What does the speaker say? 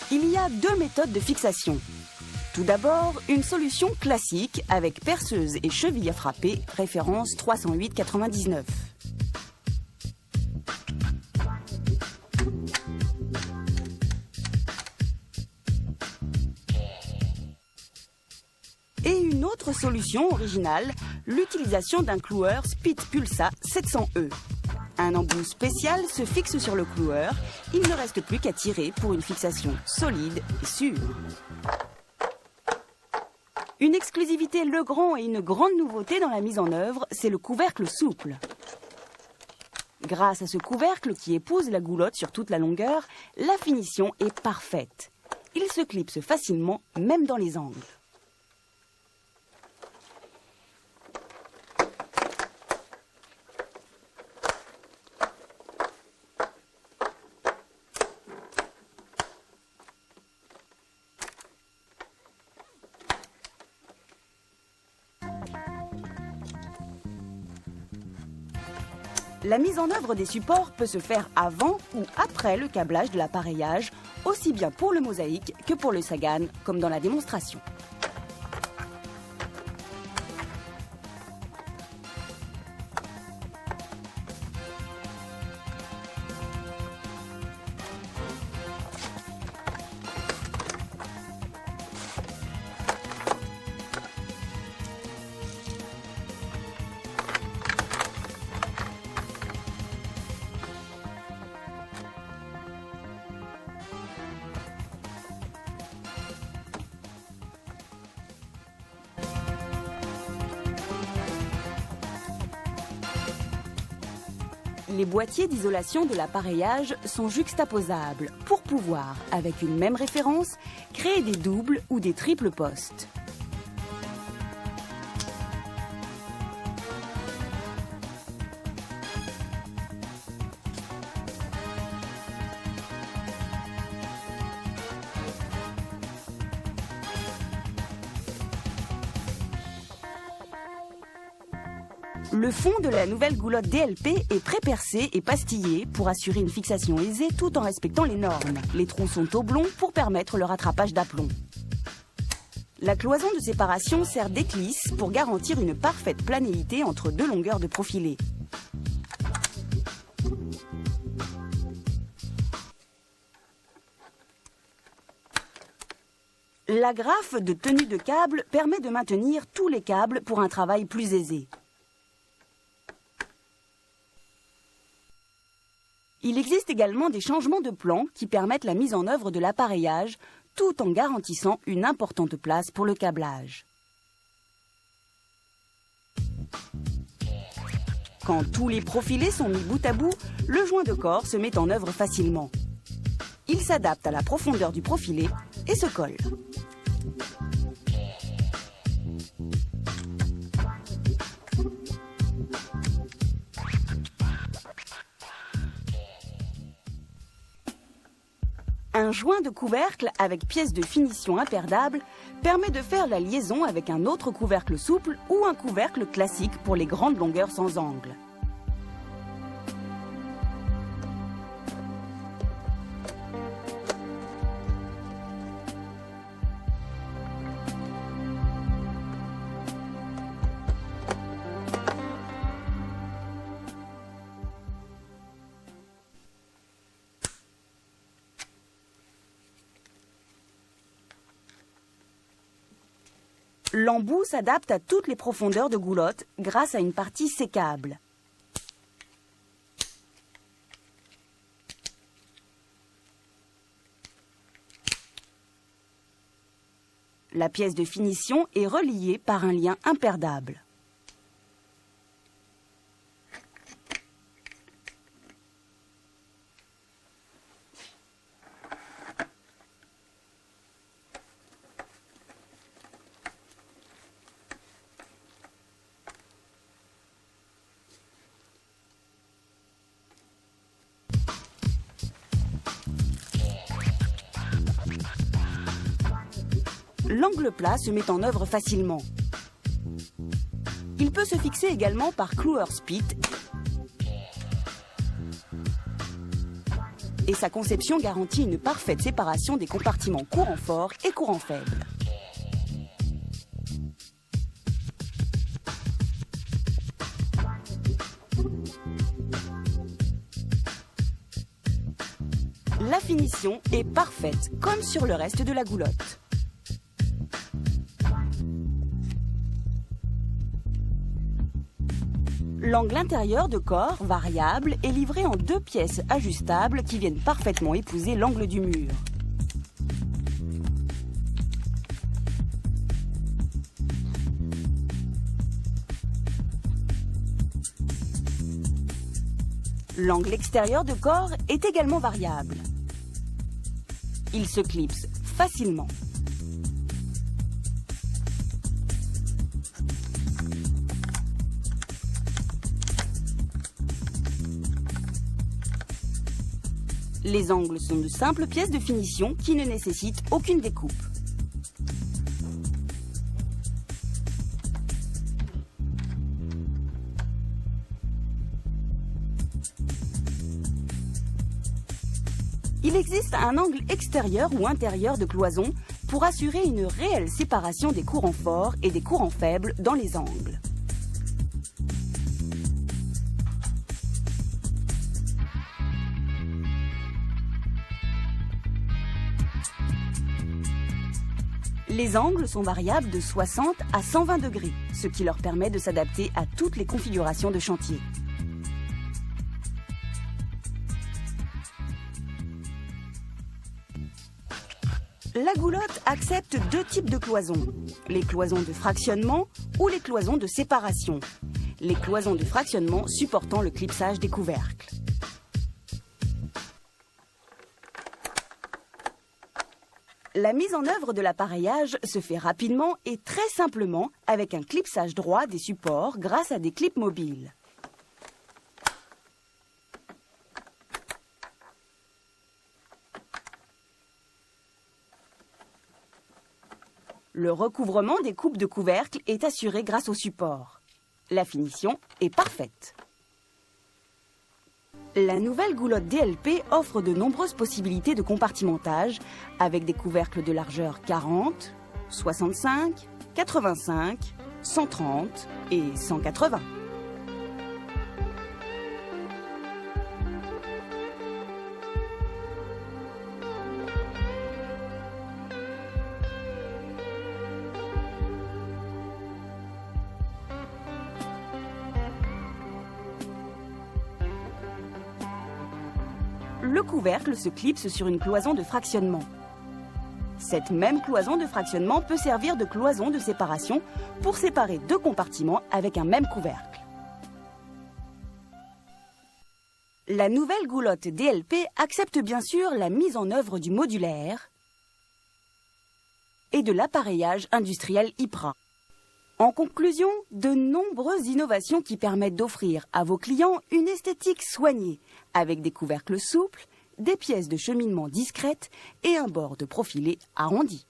Il y a deux méthodes de fixation. Tout d'abord, une solution classique avec perceuse et cheville à frapper, référence 308,99. Et une autre solution originale, l'utilisation d'un cloueur Speed Pulsa 700E. Un embout spécial se fixe sur le cloueur, il ne reste plus qu'à tirer pour une fixation solide et sûre. Une exclusivité Legrand et une grande nouveauté dans la mise en œuvre, c'est le couvercle souple. Grâce à ce couvercle qui épouse la goulotte sur toute la longueur, la finition est parfaite. Il se clipse facilement, même dans les angles. La mise en œuvre des supports peut se faire avant ou après le câblage de l'appareillage, aussi bien pour le mosaïque que pour le Sagan, comme dans la démonstration. Les boîtiers d'isolation de l'appareillage sont juxtaposables pour pouvoir, avec une même référence, créer des doubles ou des triples postes. Le fond de la nouvelle goulotte DLP est pré-percé et pastillé pour assurer une fixation aisée tout en respectant les normes. Les trous sont oblongs pour permettre le rattrapage d'aplomb. La cloison de séparation sert d'éclisse pour garantir une parfaite planéité entre deux longueurs de profilé. La graffe de tenue de câble permet de maintenir tous les câbles pour un travail plus aisé. Il existe également des changements de plan qui permettent la mise en œuvre de l'appareillage tout en garantissant une importante place pour le câblage. Quand tous les profilés sont mis bout à bout, le joint de corps se met en œuvre facilement. Il s'adapte à la profondeur du profilé et se colle. Un joint de couvercle avec pièce de finition imperdable permet de faire la liaison avec un autre couvercle souple ou un couvercle classique pour les grandes longueurs sans angle. L'embout s'adapte à toutes les profondeurs de goulotte grâce à une partie sécable. La pièce de finition est reliée par un lien imperdable. L'angle plat se met en œuvre facilement. Il peut se fixer également par cloueur spit et sa conception garantit une parfaite séparation des compartiments courant fort et courant faible. La finition est parfaite, comme sur le reste de la goulotte. L'angle intérieur de corps, variable, est livré en 2 pièces ajustables qui viennent parfaitement épouser l'angle du mur. L'angle extérieur de corps est également variable. Il se clipse facilement. Les angles sont de simples pièces de finition qui ne nécessitent aucune découpe. Il existe un angle extérieur ou intérieur de cloison pour assurer une réelle séparation des courants forts et des courants faibles dans les angles. Les angles sont variables de 60 à 120 degrés, ce qui leur permet de s'adapter à toutes les configurations de chantier. La goulotte accepte 2 types de cloisons, les cloisons de fractionnement ou les cloisons de séparation. Les cloisons de fractionnement supportant le clipsage des couvercles. La mise en œuvre de l'appareillage se fait rapidement et très simplement avec un clipsage droit des supports grâce à des clips mobiles. Le recouvrement des coupes de couvercle est assuré grâce au support. La finition est parfaite. La nouvelle goulotte DLP offre de nombreuses possibilités de compartimentage avec des couvercles de largeur 40, 65, 85, 130 et 180. Le couvercle se clipse sur une cloison de fractionnement. Cette même cloison de fractionnement peut servir de cloison de séparation pour séparer 2 compartiments avec un même couvercle. La nouvelle goulotte DLP accepte bien sûr la mise en œuvre du modulaire et de l'appareillage industriel IPRA. En conclusion, de nombreuses innovations qui permettent d'offrir à vos clients une esthétique soignée, avec des couvercles souples, des pièces de cheminement discrètes et un bord de profilé arrondi.